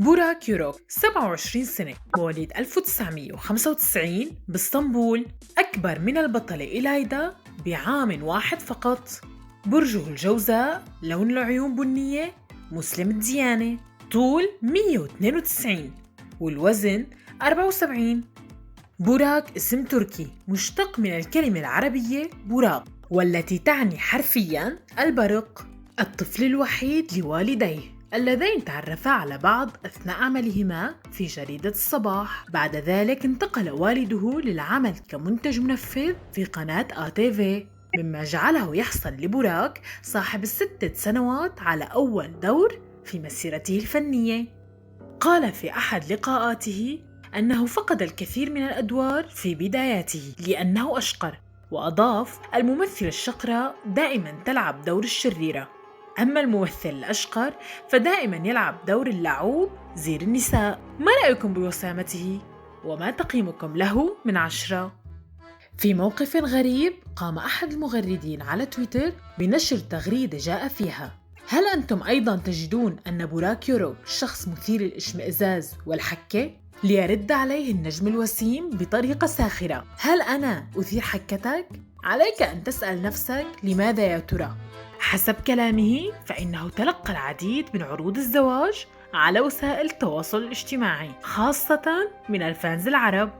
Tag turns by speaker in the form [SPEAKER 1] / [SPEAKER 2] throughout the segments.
[SPEAKER 1] بوراك يوروك 27 سنة، مواليد 1995 باسطنبول، أكبر من البطلة إلايدا بعام واحد فقط. برجه الجوزاء، لون العيون بنية، مسلم الديانة، طول 192 والوزن 74. بوراك اسم تركي مشتق من الكلمة العربية براق، والتي تعني حرفياً البرق. الطفل الوحيد لوالديه اللذين تعرفا على بعض أثناء عملهما في جريدة الصباح. بعد ذلك انتقل والده للعمل كمنتج منفذ في قناة آتيفي، مما جعله يحصل لبوراك صاحب ال6 سنوات على أول دور في مسيرته الفنية. قال في أحد لقاءاته أنه فقد الكثير من الأدوار في بداياته لأنه أشقر، وأضاف: الممثلة الشقراء دائما تلعب دور الشريرة، أما الممثل الأشقر فدائما يلعب دور اللعوب زير النساء. ما رأيكم بوسامته؟ وما تقييمكم له من 10؟ في موقف غريب، قام أحد المغردين على تويتر بنشر تغريدة جاء فيها: هل أنتم أيضا تجدون أن بوراك يوروك شخص مثير للإشمئزاز والحكة؟ ليرد عليه النجم الوسيم بطريقة ساخرة: هل أنا أثير حكتك؟ عليك أن تسأل نفسك لماذا يا ترى؟ حسب كلامه فإنه تلقى العديد من عروض الزواج على وسائل التواصل الاجتماعي، خاصة من الفانز العرب،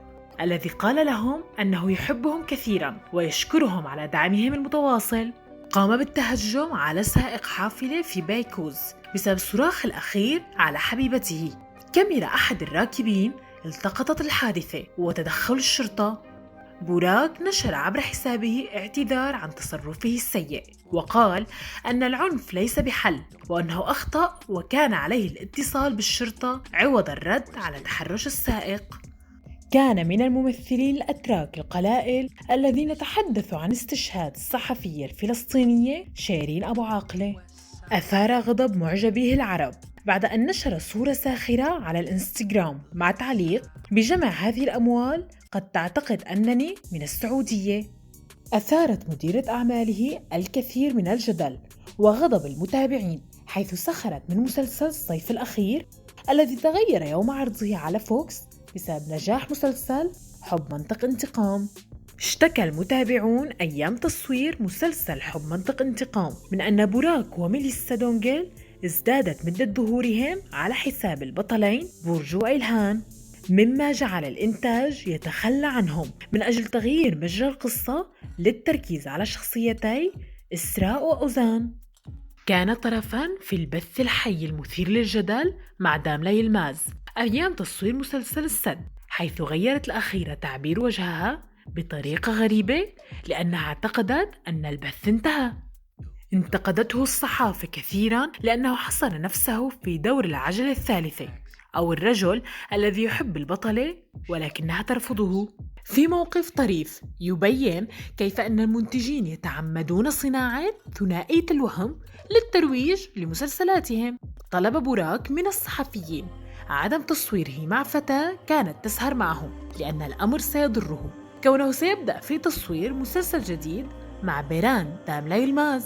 [SPEAKER 1] الذي قال لهم أنه يحبهم كثيرا ويشكرهم على دعمهم المتواصل. قام بالتهجم على سائق حافلة في بايكوز بسبب الصراخ الأخير على حبيبته. كاميرا أحد الراكبين التقطت الحادثة وتدخل الشرطة. بوراك نشر عبر حسابه اعتذار عن تصرفه السيء، وقال أن العنف ليس بحل، وأنه أخطأ وكان عليه الاتصال بالشرطة عوض الرد على تحرش السائق. كان من الممثلين الأتراك القلائل الذين تحدثوا عن استشهاد الصحفية الفلسطينية شيرين أبو عاقلة. أثار غضب معجبيه العرب بعد أن نشر صورة ساخرة على الإنستغرام مع تعليق: بجمع هذه الأموال قد تعتقد أنني من السعودية. أثارت مديرة أعماله الكثير من الجدل وغضب المتابعين، حيث سخرت من مسلسل الصيف الأخير الذي تغير يوم عرضه على فوكس بسبب نجاح مسلسل حب منطق انتقام. اشتكى المتابعون أيام تصوير مسلسل حب منطق انتقام من أن بوراك وميليسا دونجل ازدادت مدة ظهورهم على حساب البطلين بورج وإلهان، مما جعل الإنتاج يتخلى عنهم من أجل تغيير مجرى القصة للتركيز على شخصيتي إسراء وأوزان. كان طرفاً في البث الحي المثير للجدل مع داملا يلماز أيام تصوير مسلسل السد، حيث غيرت الأخيرة تعبير وجهها بطريقة غريبة لأنها اعتقدت أن البث انتهى. انتقدته الصحافة كثيراً لأنه حصر نفسه في دور العجلة الثالثة، أو الرجل الذي يحب البطلة ولكنها ترفضه. في موقف طريف يبين كيف أن المنتجين يتعمدون صناعة ثنائية الوهم للترويج لمسلسلاتهم. طلب بوراك من الصحفيين عدم تصويره مع فتاة كانت تسهر معه لأن الأمر سيضره، كونه سيبدأ في تصوير مسلسل جديد مع بيران داملا يلماز.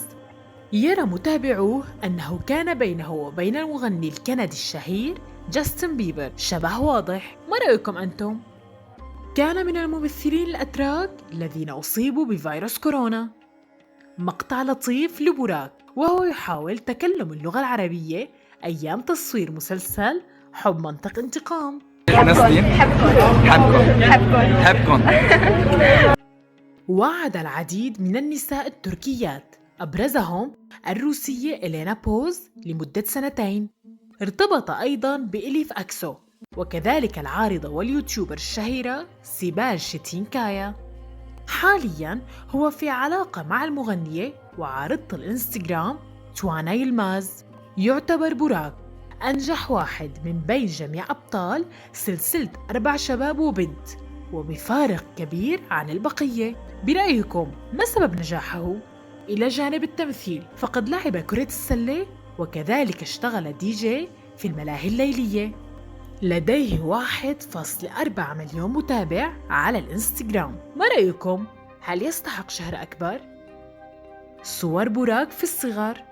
[SPEAKER 1] يرى متابعوه أنه كان بينه وبين المغني الكندي الشهير جاستن بيبر شبه واضح. ما رأيكم أنتم؟ كان من الممثلين الأتراك الذين أصيبوا بفيروس كورونا. مقطع لطيف لبوراك وهو يحاول تكلم اللغة العربية أيام تصوير مسلسل حب منطق انتقام.
[SPEAKER 2] حبكن.
[SPEAKER 1] وعد العديد من النساء التركيات أبرزهم الروسية إلينا بوز لمدة 2 سنين. ارتبط أيضاً بإليف أكسو، وكذلك العارضة واليوتيوبر الشهيرة سيبال شتينكايا. حالياً هو في علاقة مع المغنية وعارضة الإنستغرام توانا يلماز. يعتبر بوراك أنجح واحد من بين جميع أبطال سلسلة 4 شباب وبنت، وبفارق كبير عن البقية. برأيكم ما سبب نجاحه؟ إلى جانب التمثيل فقد لعب كرة السلة وكذلك اشتغل دي جي في الملاهي الليلية. لديه 1.4 مليون متابع على الإنستغرام. ما رأيكم؟ هل يستحق شهرة أكبر؟ صور بوراك في الصغر.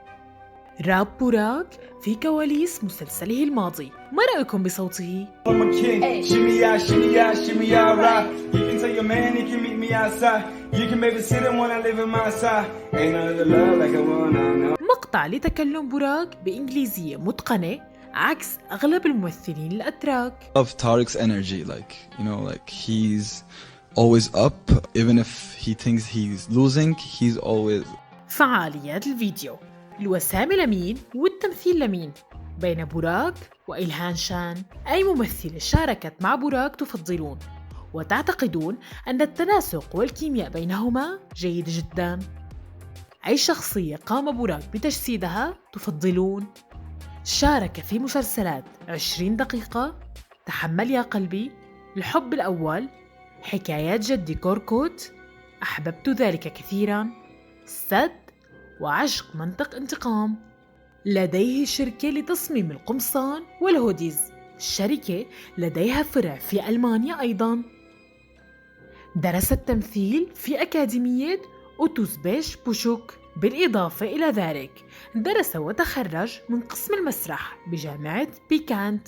[SPEAKER 1] راب بوراك في كواليس مسلسله الماضي، ما رأيكم بصوته؟
[SPEAKER 2] I'm a king. Shimmy out, right. You can tell your man he can meet me outside. You can babysit him when I live in my side. Ain't no other love like the one I know.
[SPEAKER 1] مقطع لتكلم بوراك بإنجليزية متقنة عكس أغلب الممثلين الأتراك.
[SPEAKER 3] Of Tariq's energy, like he's always up, even if he thinks he's losing, he's always.
[SPEAKER 1] فعاليات الفيديو، الوسامة لمين والتمثيل لمين؟ بين بوراك وإلهان شان، أي ممثلة شاركت مع بوراك تفضلون؟ وتعتقدون أن التناسق والكيمياء بينهما جيد جداً؟ أي شخصية قام بوراك بتجسيدها تفضلون؟ شارك في مسلسلات 20 دقيقة، تحمل يا قلبي، الحب الأول، حكايات جدي كوركوت، أحببت ذلك كثيراً، سد، وعشق منطق انتقام. لديه شركة لتصميم القمصان والهوديز، الشركة لديها فرع في ألمانيا أيضاً. درس التمثيل في أكاديمية أوتوزبيش بوشوك. بالإضافة إلى ذلك درس وتخرج من قسم المسرح بجامعة بيكانت.